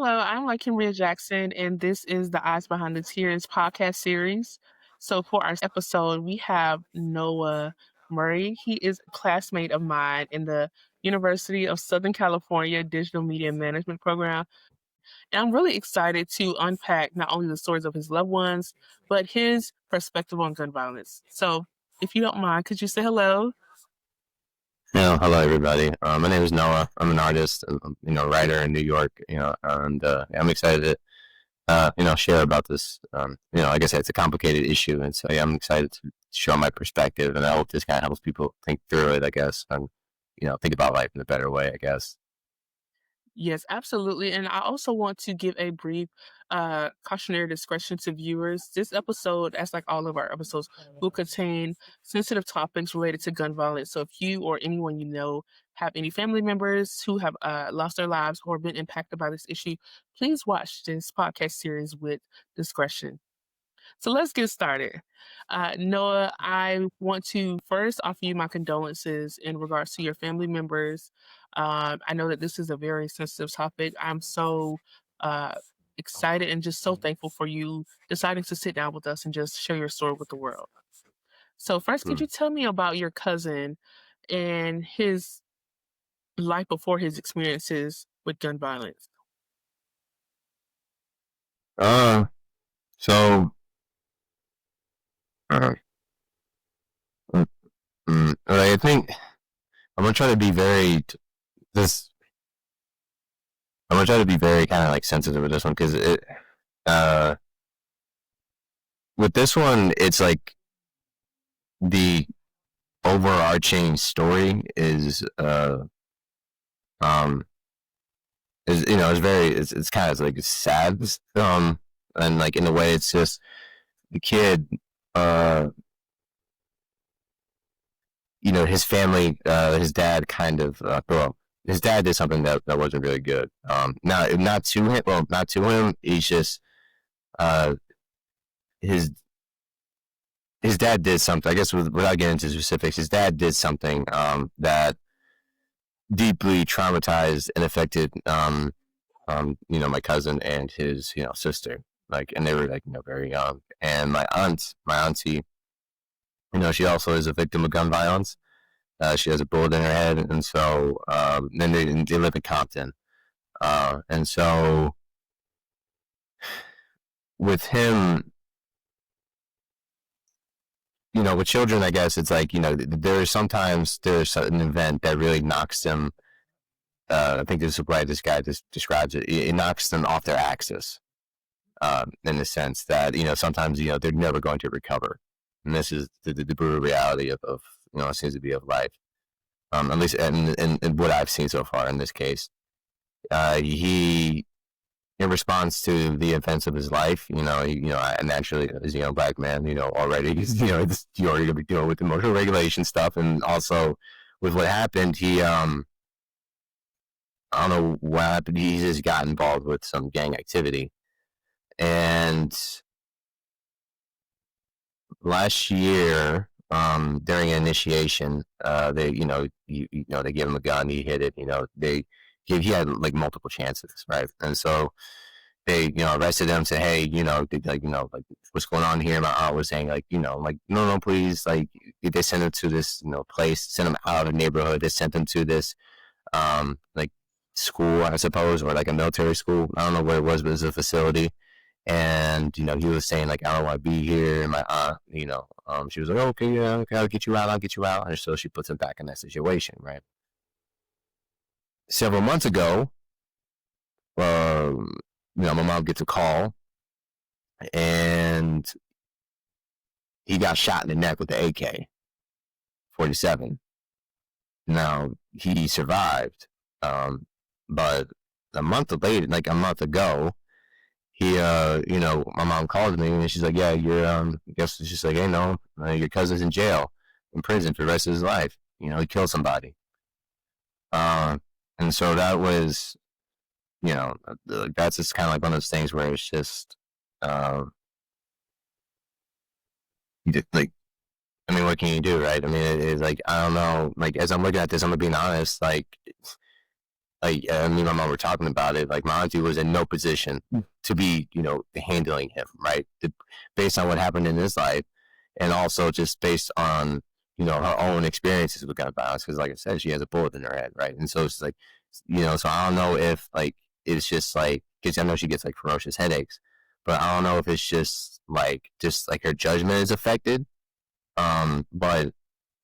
Hello, I'm Kimberly Jackson, and this is the Eyes Behind the Tears podcast series. So, for our episode, we have Noah Murray. He is a classmate of mine in the University of Southern California Digital Media Management program. And I'm really excited to unpack not only the stories of his loved ones, but his perspective on gun violence. So, if you don't mind, could you say hello? Hello everybody. My name is Noah. I'm an artist, writer in New York. And I'm excited to, share about this. Like I said, it's a complicated issue, and so I'm excited to show my perspective, and I hope this kind of helps people think through it. I guess, and think about life in a better way. I guess. Yes, absolutely. And I also want to give a brief cautionary discretion to viewers. This episode, as like all of our episodes, will contain sensitive topics related to gun violence. So if you or anyone you know have any family members who have lost their lives or been impacted by this issue, please watch this podcast series with discretion. So let's get started. Noah, I want to first offer you my condolences in regards to your family members. I know that this is a very sensitive topic. I'm so uh, excited and just so thankful for you deciding to sit down with us and just share your story with the world. So, first, could Hmm. you tell me about your cousin and his life before his experiences with gun violence? Uh, so uh, I think I'm gonna try to be this. I'm gonna try to be very kind of like sensitive with this one because uh, with this one, it's like the overarching story um is very it's kind of like sad and like in a way it's just the kid uh his family his dad kind of well his dad did something that wasn't really good not to him he's just uh his his dad did something, I guess, without getting into specifics. His dad did something that deeply traumatized and affected my cousin and his sister, like, and they were like very young. And my auntie, she also is a victim of gun violence. She has a bullet in her head, and so then they live in Compton, and so with him, with children, I guess it's like there's an event that really knocks them. I think this is why this guy just describes it. It knocks them off their axis, in the sense that sometimes they're never going to recover, and this is the brutal reality of it seems to be of life. At least in what I've seen so far in this case, he in response to the events of his life, naturally as a young black man, already he's you're already gonna be dealing with emotional regulation stuff, and also with what happened, he I don't know what happened. He just got involved with some gang activity, and last year, during an initiation, they they gave him a gun. He hit it. He had like multiple chances, right? And so they arrested him. Said, hey, like what's going on here? My aunt was saying like like no, please, like they sent him to this place, sent him out of the neighborhood. They sent him to this like school, I suppose, or like a military school. I don't know where it was, but it was a facility. And he was saying like, I don't want to be here. And my aunt, she was like, oh, okay, yeah, okay, I'll get you out. I'll get you out. And so she puts him back in that situation, right? Several months ago, my mom gets a call, and he got shot in the neck with the AK-47. Now he survived, but a month ago, he, my mom called me and she's like, yeah, you're, I guess she's like, hey, no, your cousin's in jail, in prison for the rest of his life. He killed somebody. And so that was, that's just kind of like one of those things where it's just, like, I mean, what can you do, right? I mean, it's like, I don't know, like, as I'm looking at this, I'm gonna be honest, like, like me and my mom were talking about it. Like my auntie was in no position to be, handling him, right? Based on what happened in his life, and also just based on her own experiences with gun violence. Because, like I said, she has a bullet in her head, right? And so it's like, so I don't know if like it's just like because I know she gets like ferocious headaches, but I don't know if it's just like her judgment is affected. But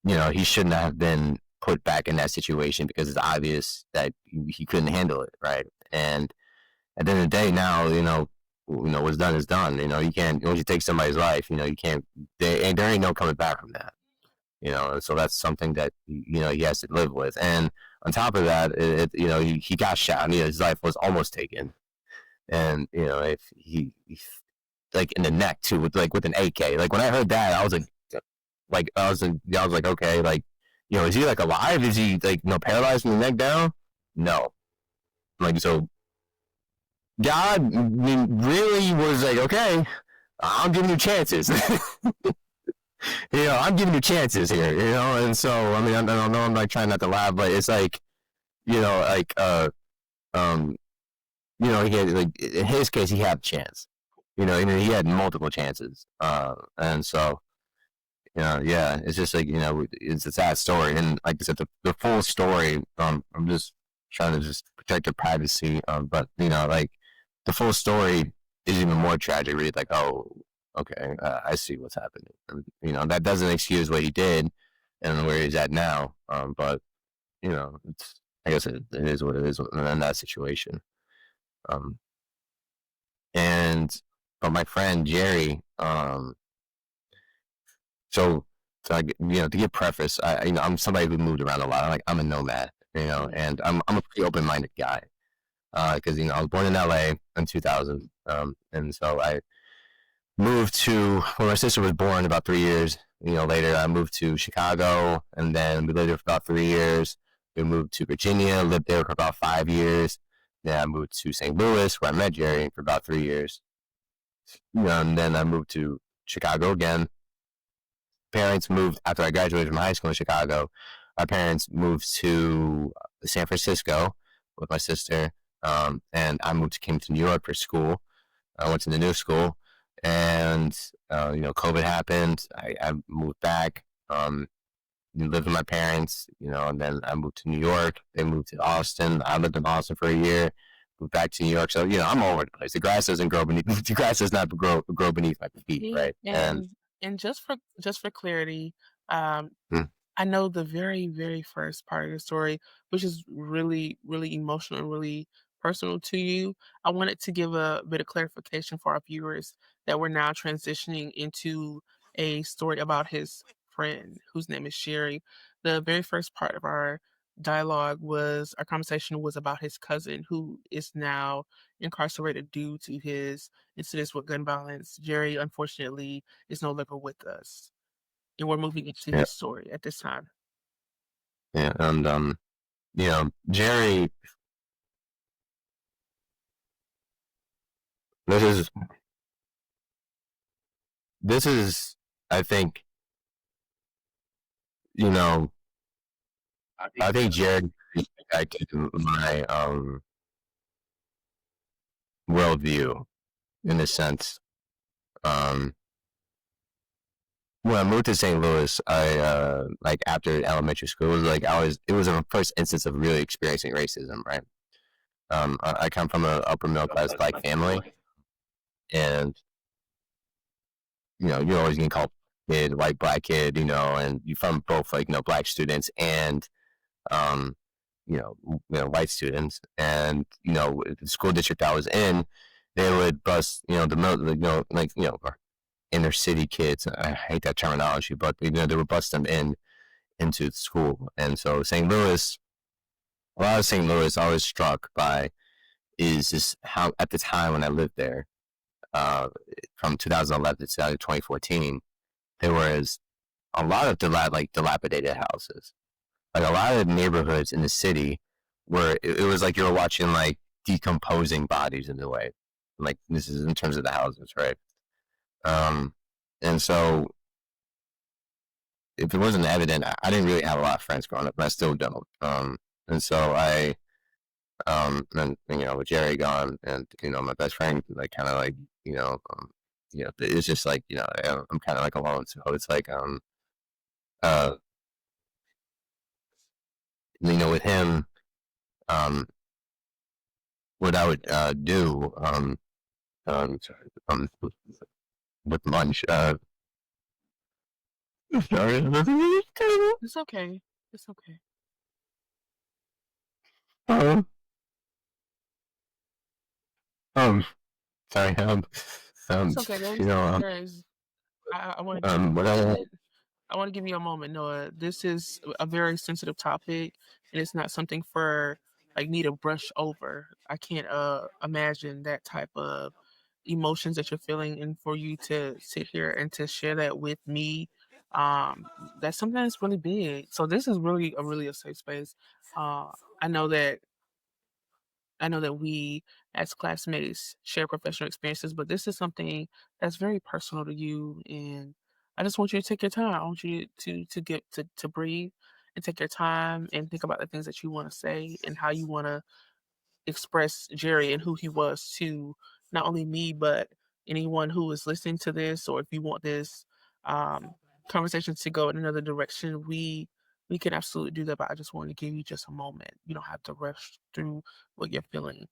he shouldn't have been put back in that situation because it's obvious that he couldn't handle it, right? And at the end of the day, now what's done is done. You can't once you take somebody's life, you can't. There ain't no coming back from that. And so that's something that he has to live with. And on top of that, he got shot. His life was almost taken, and if he like in the neck too, with an AK. Like when I heard that, I was like, okay, like, is he like alive? Is he like, paralyzed from the neck down? No. Like, so God really was like, okay, I'm giving you chances. I'm giving you chances here, and so, I mean, I don't know, I'm like trying not to laugh, but it's like, like, he had, like, in his case, he had a chance, he had multiple chances. And so, yeah, it's just like, it's a sad story. And like I said, the full story, I'm just trying to just protect your privacy. But, like the full story is even more tragic. Really, like, oh, okay, I see what's happening. That doesn't excuse what he did and where he's at now. But, it's, I guess it is what it is in that situation. But my friend Jerry, so to give preface, I'm somebody who moved around a lot. I'm a nomad, and I'm a pretty open minded guy. Because I was born in LA in 2000, and so I moved to when my sister was born about 3 years. Later I moved to Chicago, and then we lived there for about 3 years. We moved to Virginia, lived there for about 5 years. Then I moved to St. Louis, where I met Jerry for about 3 years. And then I moved to Chicago again. Parents moved after I graduated from high school in Chicago. Our parents moved to San Francisco with my sister, and I came to New York for school. I went to the new school, and COVID happened. I moved back, lived with my parents, and then I moved to New York. They moved to Austin. I lived in Austin for a year. Moved back to New York, so I'm all over the place. The grass doesn't grow beneath. The grass does not grow beneath my feet, right? And just for clarity, um, Hmm. I know the very, very first part of the story, which is really, really emotional and really personal to you. I wanted to give a bit of clarification for our viewers that we're now transitioning into a story about his friend, whose name is Sherry. The very first part of our conversation was about his cousin, who is now incarcerated due to his incidents with gun violence. Jerry, unfortunately, is no longer with us, and we're moving into Yeah, his story at this time. yeah, and Jerry, this is this is, I think, you know, I think Jared affected my worldview in a sense. Um, when I moved to St. Louis, I like after elementary school, it was like it was a first instance of really experiencing racism, right? I come from an upper middle class black family, and you're always getting called kid, white black kid, and you're from both like black students and um, white students, and the school district I was in, they would bus the middle, like inner city kids. I hate that terminology, but they would bust them into school, and so St. Louis, a lot of St. Louis, I was struck by is just how at the time when I lived there, uh, from 2011 to 2014, there was a lot of dilapidated houses. Like a lot of neighborhoods in the city where it was like you were watching like decomposing bodies in a way. Like this is in terms of the houses, right? Um, and so if it wasn't evident, I didn't really have a lot of friends growing up, and I still don't. And so And with Jerry gone, and my best friend, like kind of like it's just like I'm kind of like alone. So it's like uh, with him, um, what I would do sorry, with lunch. Sorry. It's okay. It's okay. Um, um, sorry. It's okay. You know, There is. I want to give you a what I moment. I want to give you a moment, Noah. This is a very sensitive topic, and it's not something for like me to brush over. I can't imagine that type of emotions that you're feeling, and for you to sit here and to share that with me, that's something that's really big. So this is really a safe space. Uh, I know that I know that we, as classmates, share professional experiences, but this is something that's very personal to you. And I just want you to take your time. I want you to get to breathe and take your time and think about the things that you want to say and how you want to express Jerry and who he was to not only me but anyone who is listening to this. Or if you want this um, conversation to go in another direction, we can absolutely do that. But I just want to give you just a moment. You don't have to rush through what you're feeling.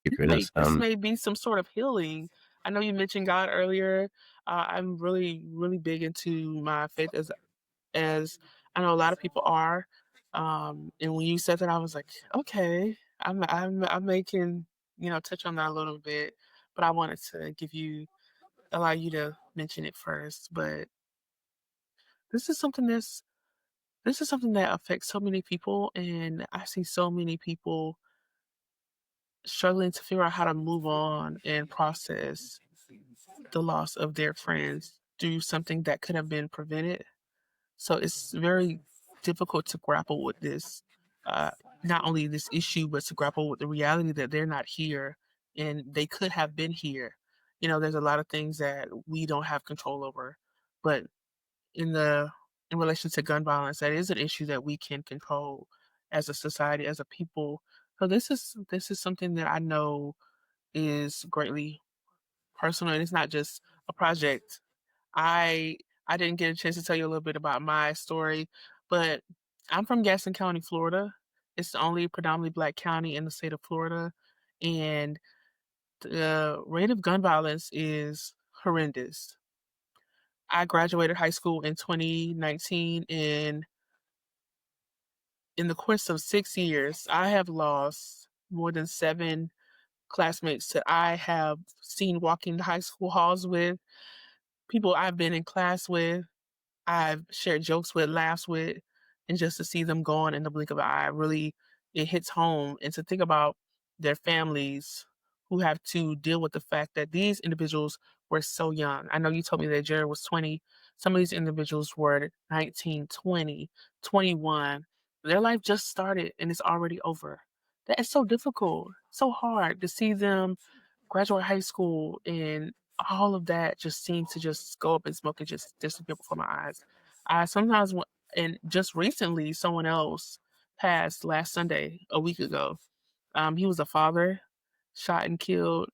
keep for May this. this may be some sort of healing. I know you mentioned God earlier. I'm really big into my faith as I know a lot of people are. And when you said that, I was like, okay, I'm making touch on that a little bit, but I wanted to allow you to mention it first. But this is something that's this is something that affects so many people, and I see so many people struggling to figure out how to move on and process the loss of their friends through something that could have been prevented. So it's very difficult to grapple with this, uh, not only this issue, but to grapple with the reality that they're not here and they could have been here. There's a lot of things that we don't have control over, but in the in relation to gun violence, that is an issue that we can control as a society, as a people. So this is something that I know is greatly personal, and it's not just a project. I I didn't get a chance to tell you a little bit about my story, but I'm from Gaston County, Florida. It's the only predominantly black county in the state of Florida, and the rate of gun violence is horrendous. I graduated high school in 2019, and in the course of 6 years, I have lost more than seven classmates that I have seen walking the high school halls with, people I've been in class with, I've shared jokes with, laughs with, and just to see them gone in the blink of an eye, really, it hits home. And to think about their families who have to deal with the fact that these individuals were so young. I know you told me that Jared was 20. Some of these individuals were 19, 20, 21. Their life just started and it's already over. That is so difficult, so hard to see them graduate high school and all of that just seemed to just go up in smoke and just disappear before my eyes. I sometimes and just recently someone else passed last Sunday, a week ago. He was a father, shot and killed.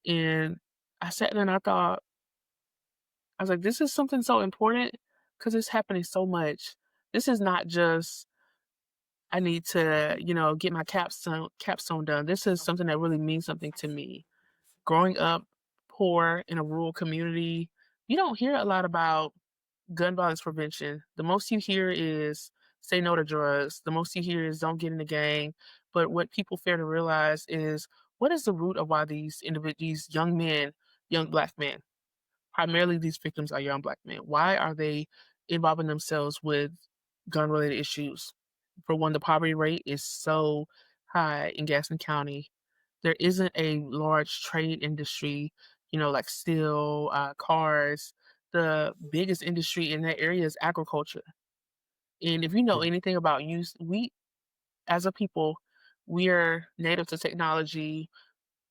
And I sat there and I thought, I was like, this is something so important because it's happening so much. This is not just I need to, get my capstone done. This is something that really means something to me. Growing up poor in a rural community, you don't hear a lot about gun violence prevention. The most you hear is say no to drugs. The most you hear is don't get in the gang. But what people fail to realize is what is the root of why these young men, young black men, primarily these victims are young black men. Why are they involving themselves with gun related issues? For one, the poverty rate is so high in Gaston County. There isn't a large trade industry, like steel, cars. The biggest industry in that area is agriculture. And if you know anything about use, we as a people, we are native to technology.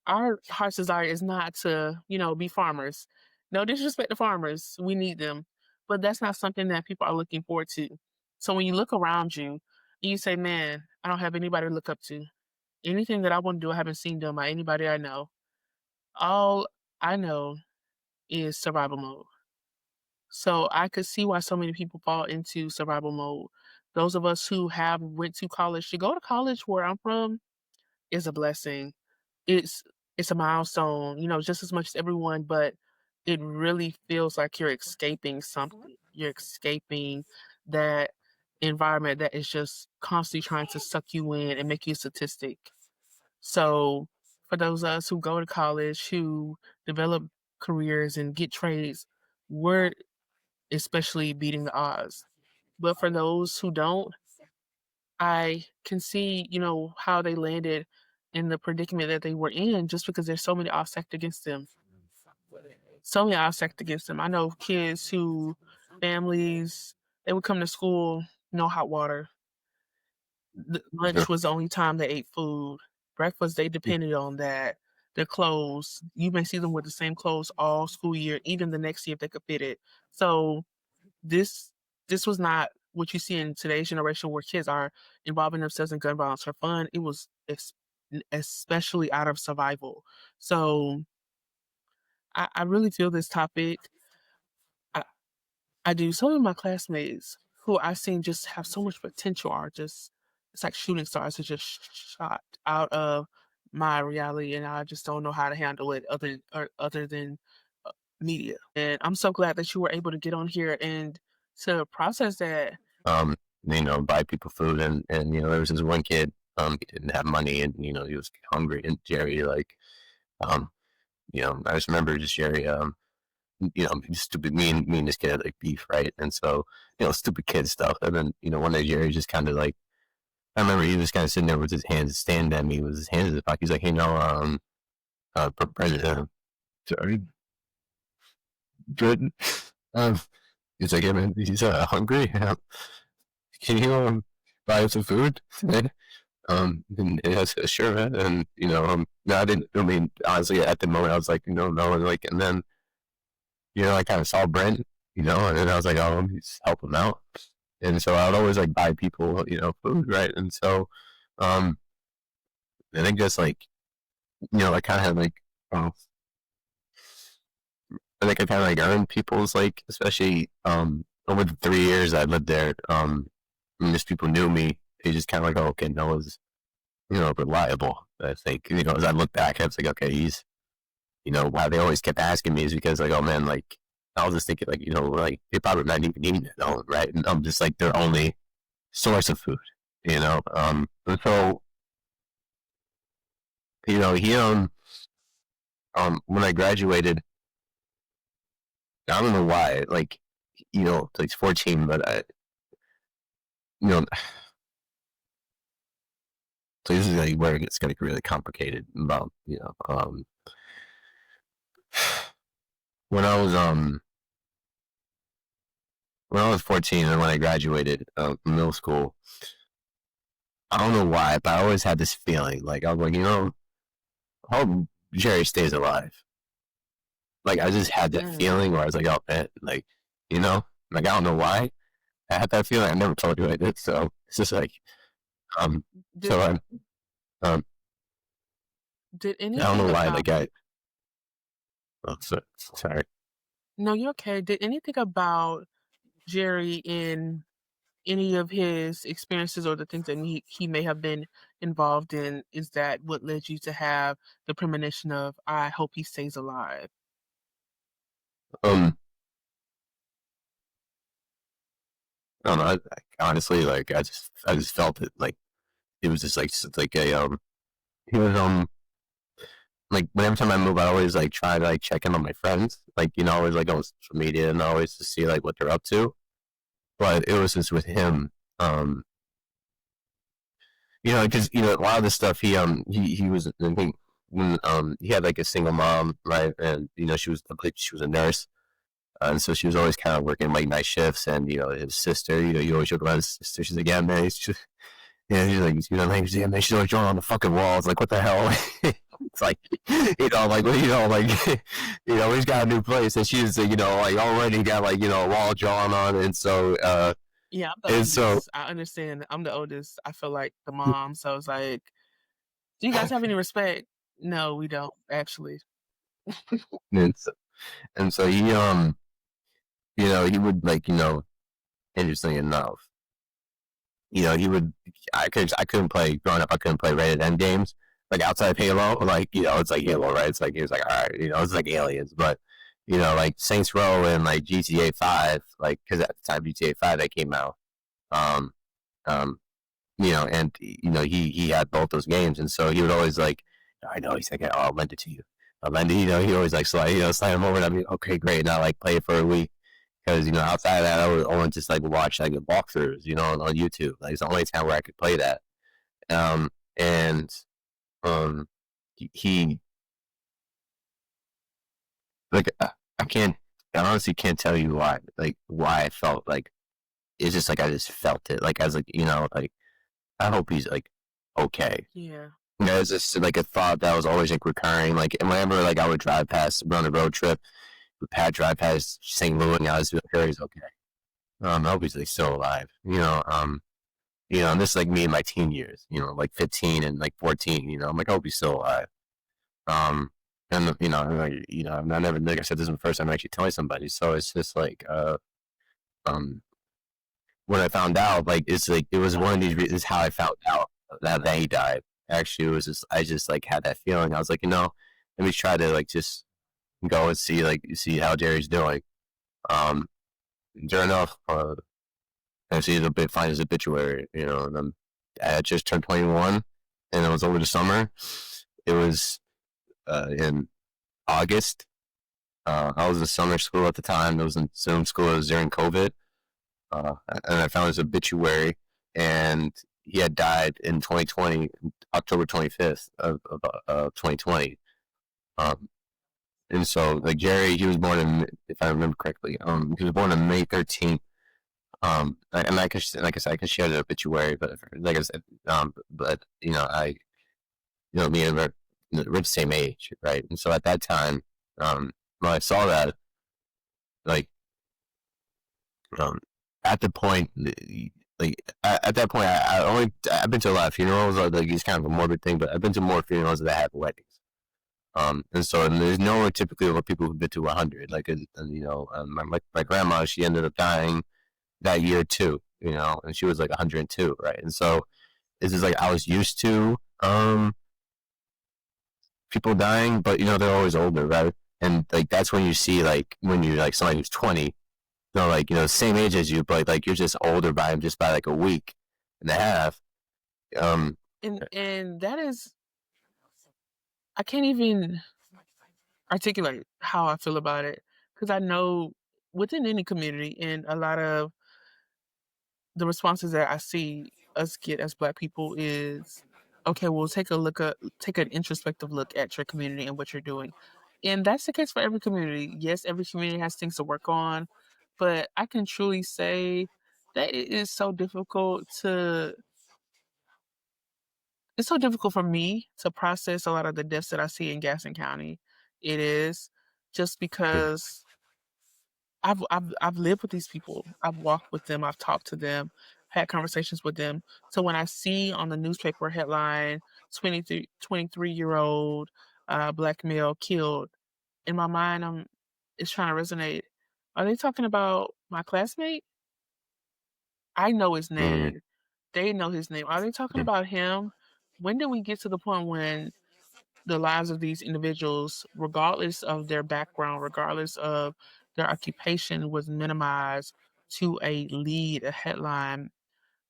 Our heart's desire is not to, be farmers. No disrespect to farmers, we need them, but that's not something that people are looking forward to. So when you look around you and you say, "Man, I don't have anybody to look up to." Anything that I want to do, I haven't seen done by anybody I know. All I know is survival mode. So I could see why so many people fall into survival mode. Those of us who have went to college, to go to college where I'm from is a blessing. It's it's a milestone, just as much as everyone, but it really feels like you're escaping something. You're escaping that environment that is just constantly trying to suck you in and make you a statistic. So for those of us who go to college, who develop careers and get trades, we're especially beating the odds. But for those who don't, I can see, how they landed in the predicament that they were in just because there's so many odds stacked against them. So many odds stacked against them. I know kids who families they would come to school, no hot water. Lunch Sure. was the only time they ate food. Breakfast, they depended on that. Their clothes, you may see them with the same clothes all school year, even the next year if they could fit it. So this this was not what you see in today's generation where kids are involving themselves in gun violence for fun. It was especially out of survival. So I really feel this topic. I, I do. Some of my classmates who I've seen just have so much potential are just it's like shooting stars are just shot out of my reality, and I just don't know how to handle it other than media. And I'm so glad that you were able to get on here and to process that. um, buy people food, and there was this one kid, he didn't have money, and he was hungry, and Jerry, like, um, I just remember just Jerry, stupid, me and this kid had like beef, right? And so, stupid kid stuff, and then one day Jerry just kind of like, I remember he was kind of sitting there with his hands, standing at me with his hands in his pocket. He's like, hey, no, President, sorry, good. Um, he's like, yeah, man, he's hungry. Can you buy him some food? And it has sure, man. And no, I didn't. I mean, honestly, at the moment, I was like, no, and like, and then I kind of saw Brent, and then I was like, oh, let me just help him out. And so I would always like buy people, food, right? And so, um, I think just like, I kind of had like, uh, I think I kind of like earned people's like, especially over the 3 years I lived there, and just people knew me. They just kind of like, oh, okay, Noah's reliable. I think as I look back, I was like, okay, he's why they always kept asking me is because like, oh man, like I was just thinking like like they probably not even eating it, all, right? And I'm just like their only source of food, and so he when I graduated, I don't know why, like he's 14, but I you know so this is like where it gets really complicated about when I was when I was 14 and when I graduated from middle school, I don't know why, but I always had this feeling like I was like, I hope Jerry stays alive. Like I just had that Mm. feeling where I was like, oh man, like like I don't know why I had that feeling. I never told you I did, so it's just like um, Did so um, did I don't anything know why about like I. Oh, sorry. no, you're okay. Did anything about Jerry in any of his experiences or the things that he may have been involved in, is that what led you to have the premonition of I hope he stays alive? Um, I don't know. Honestly, like I just felt it. Like it was just like a he was like whenever time I move, I always like try to like check in on my friends, like always like on social media and always to see like what they're up to. But it was just with him, because a lot of the stuff he was I think when he had like a single mom, right, and I believe she was a nurse, and so she was always kind of working like night shifts, and his sister, you always joke about his sister. She's like, yeah, man, he's just yeah, he's like, yeah, man, she's always drawing on the fucking walls. Like, what the hell? It's like, like, like, he's got a new place, and she's, like, already got, like, a wall drawn on, and so, Yeah, I'm the and so, oldest. I understand. I'm the oldest. I feel like the mom, so it's like Do you guys have any respect? No, we don't actually. and so, and so he he would like interesting enough, he would I couldn't play growing up. I couldn't play rated M games like outside of Halo. Like it's like Halo, right? It's like he was like, all right, it's like Aliens, but like Saints Row and like GTA 5, like because at the time GTA 5 that came out, um, um, and he had both those games, and so he would always like, I know he's like, oh, I'll lend it to you. I'll lend it, he always like slide him over, and I mean, okay, great, and I like play it for a week. Because outside of that, I would only just like watch like walkthroughs, on YouTube. Like it's the only time where I could play that. And he like I can't, I honestly can't tell you why I felt like it's just like I just felt it. Like I was like like I hope he's like okay. Yeah. It's just like a thought that was always like recurring. Like and whenever like I would drive past run a road trip, with Pat drive past St. Louis, and I was like, oh, he's okay. I hope he's like still alive. And this is like me in my teen years, like 15 and like 14, I'm like, I hope he's still alive. And I never, like I said, this is the first time I'm actually telling somebody. So it's just like, when I found out, like, it's like, it was one of these reasons how I found out that he died. Actually, it was just, I just like had that feeling. I was like, let me try to like just go and see how Jerry's doing. Sure enough, I see the bit find his obituary, and then I had just turned 21, and it was over the summer. It was in August. I was in summer school at the time. It was in Zoom school. It was during COVID, and I found his obituary, and he had died in 2020, October 25th of 2020. And so, like Jerry, he was born in, if I remember correctly, he was born on May 13th. And like I said, I can share the obituary, but like I said, but me and we're the same age, right? And so at that time, when I saw that, like, at the point, at that point, I've been to a lot of funerals. Like it's kind of a morbid thing, but I've been to more funerals than I have weddings. And so there's nowhere typically of people who've been to 100. Like, my grandma, she ended up dying that year too, and she was like 102, right? And so it's just like I was used to people dying, but they're always older, right? And like that's when you see like when you're like somebody who's 20, like same age as you, but like you're just older by him just by like a week and a half. And that is, I can't even articulate how I feel about it, because I know within any community and a lot of the responses that I see us get as Black people is, okay, well, take an introspective look at your community and what you're doing. And that's the case for every community. Yes, every community has things to work on, but I can truly say that it is so difficult to it's so difficult for me to process a lot of the deaths that I see in Gaston County. It is just because I've lived with these people. I've walked with them. I've talked to them, had conversations with them. So when I see on the newspaper headline, 23-year-old Black male killed, in my mind, it's trying to resonate. Are they talking about my classmate? I know his Mm-hmm. name. They know his name. Are they talking about him? When did we get to the point when the lives of these individuals, regardless of their background, regardless of their occupation, was minimized to a headline?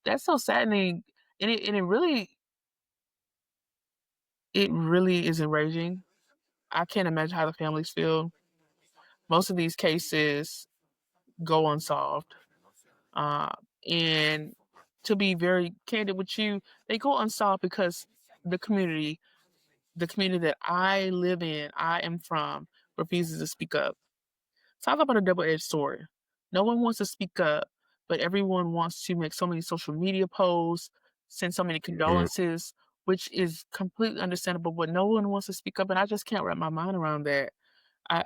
That's so saddening, and it really is enraging. I can't imagine how the families feel. Most of these cases go unsolved, uh, and to be very candid with you, they go unsolved because the community, the community that I live in, I am from, refuses to speak up. Talk about a double-edged sword. No one wants to speak up, but everyone wants to make so many social media posts, send so many condolences, which is completely understandable, but no one wants to speak up, and I just can't wrap my mind around that. I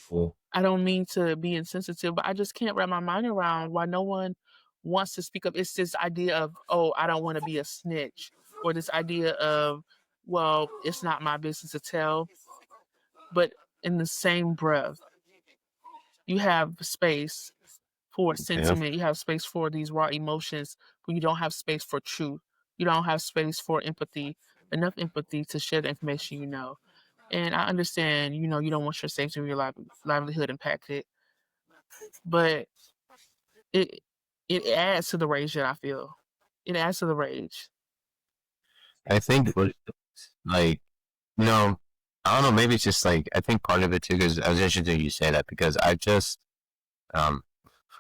Cool. I don't mean to be insensitive, but I just can't wrap my mind around why no one wants to speak up. It's this idea of, oh, I don't want to be a snitch, or this idea of well, it's not my business to tell. But in the same breath, you have space for Yeah. sentiment, you have space for these raw emotions, but you don't have space for truth. You don't have space for empathy, enough empathy to share the information you know. And I understand, you don't want your safety or your livelihood impacted, but it it adds to the rage that I feel. It adds to the rage. I think like no, I don't know. Maybe it's just like I think part of it too. Because I was interested you say that because I just um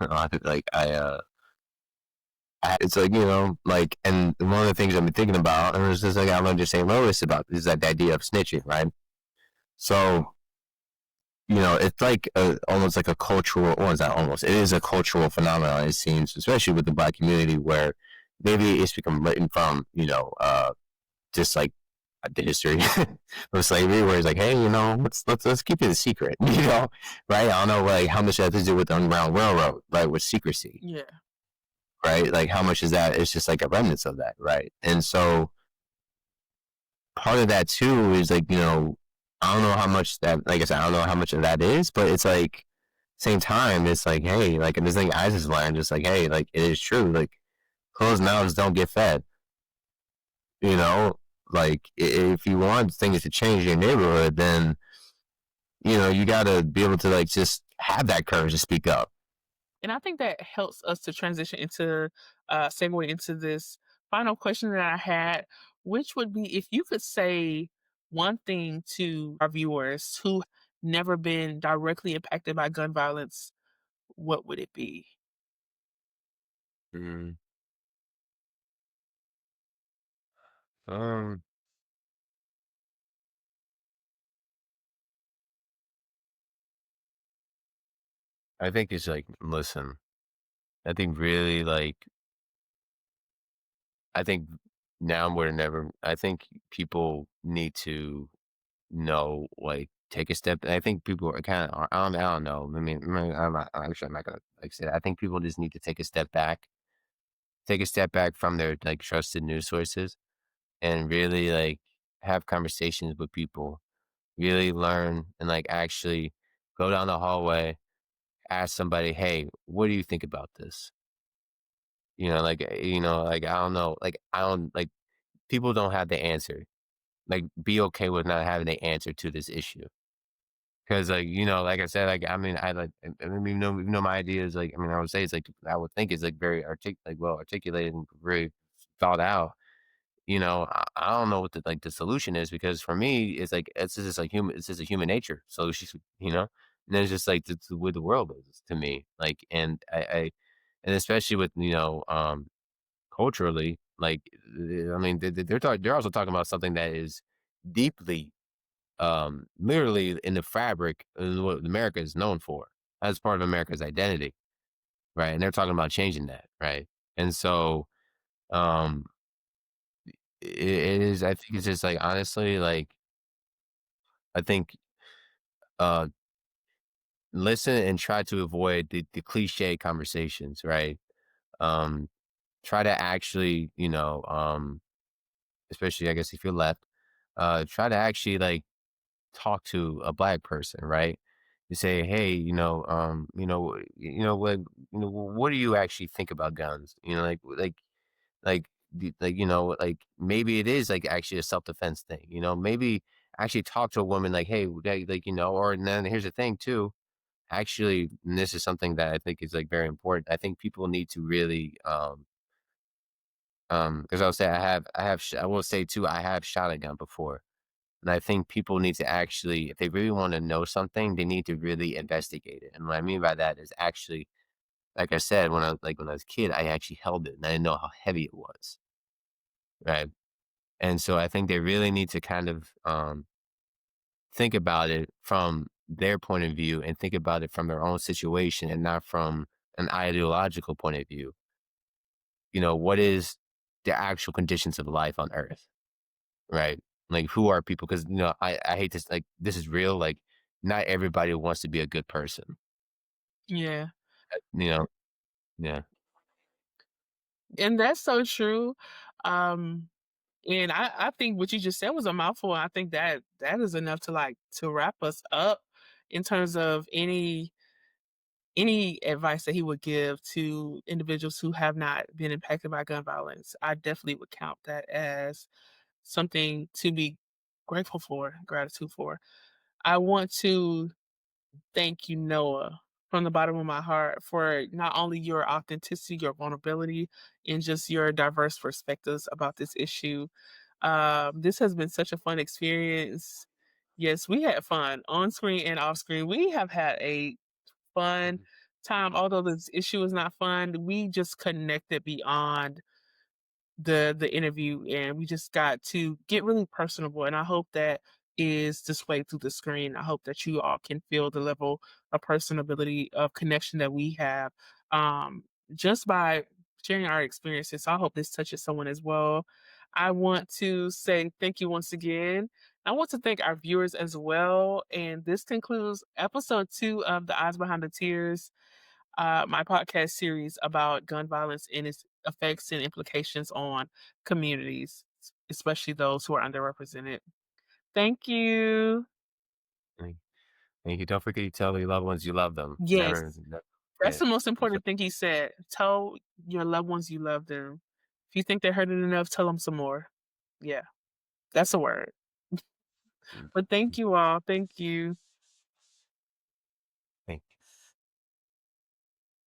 like it's like like and one of the things I've been thinking about and it was just like I learned to St. Louis about is that the idea of snitching, right? So it's like almost like a cultural, or it's not almost, it is a cultural phenomenon, it seems, especially with the black community, where maybe it's become written from, just like the history of slavery, where it's like, hey, let's keep it a secret, right? I don't know, like how much that has to do with the Underground Railroad, right, with secrecy, Yeah. right? Like how much is that? It's just like a remnants of that, right? And so part of that too is like I don't know how much that, like I said, I don't know how much of that is, but it's like same time it's like hey, like and this thing I just learned just like hey, like it is true, like closed mouths don't get fed, you know like if you want things to change your neighborhood, then you gotta be able to like just have that courage to speak up. And I think that helps us to transition into segue into this final question that I had, which would be if you could say one thing to our viewers who never been directly impacted by gun violence, what would it be? Mm. um I think it's like listen, I think really like I think now more than ever, I think people need to know, like, take a step. I think people are kind of, I don't know. I'm not, actually, I'm not gonna like say that. I think people just need to take a step back from their like trusted news sources and really like have conversations with people, really learn and like actually go down the hallway, ask somebody, hey, what do you think about this? Like I don't know, like I don't like people don't have the answer. Like, be okay with not having the answer to this issue. Because, like, like I said, like, I mean, I mean, even though my idea is like, I mean, I would say it's like, I would think it's like very like well articulated and very thought out. I don't know what the solution is because for me, it's like, it's just a human nature. So she's, and it's just like, the way the world is to me. Like, and especially with, culturally, like, I mean, they're also talking about something that is deeply literally in the fabric of what America is known for. As part of America's identity, right? And they're talking about changing that, right? And so, um, it is. I think it's just like honestly, like I think, uh, listen and try to avoid the cliche conversations, right? Um, try to actually, especially I guess if you're left, try to actually like talk to a black person, right? You say, "Hey, what do you actually think about guns?" Like maybe it is like actually a self defense thing. Maybe actually talk to a woman like, "Hey, or and then here's the thing too. Actually, and this is something that I think is like very important. I think people need to really, because I'll say I will say too, I have shot a gun before. And I think people need to actually, if they really want to know something, they need to really investigate it. And what I mean by that is actually, like I said, when I was a kid, I actually held it and I didn't know how heavy it was. Right. And so I think they really need to kind of think about it from their point of view and think about it from their own situation and not from an ideological point of view. What is the actual conditions of life on earth? Right. Like, who are people? Because, I hate this. Like, this is real. Like, not everybody wants to be a good person. Yeah. You know? Yeah. And that's so true. Um, And I think what you just said was a mouthful. I think that that is enough to like to wrap us up in terms of any advice that he would give to individuals who have not been impacted by gun violence. I definitely would count that as something to be grateful for, gratitude for. I want to thank you, Noah, from the bottom of my heart for not only your authenticity, your vulnerability, and just your diverse perspectives about this issue. This has been such a fun experience. Yes, we had fun on screen and off screen. We have had a fun Mhm. time. Although this issue is not fun, we just connected beyond the interview, and we just got to get really personable, and I hope that is displayed through the screen. I hope that you all can feel the level of personability of connection that we have just by sharing our experiences. So I hope this touches someone as well. I want to say thank you once again. I want to thank our viewers as well, and this concludes episode 2 of The Eyes Behind the Tears, my podcast series about gun violence and its effects and implications on communities, especially those who are underrepresented. Thank you. Thank thank you. Don't forget you tell your loved ones you love them. Yes, that's Yeah. the most important thing he said. Tell your loved ones you love them. If you think they're hurting enough, tell them some more. Yeah, that's a word. Mm. But thank you all. Thank you.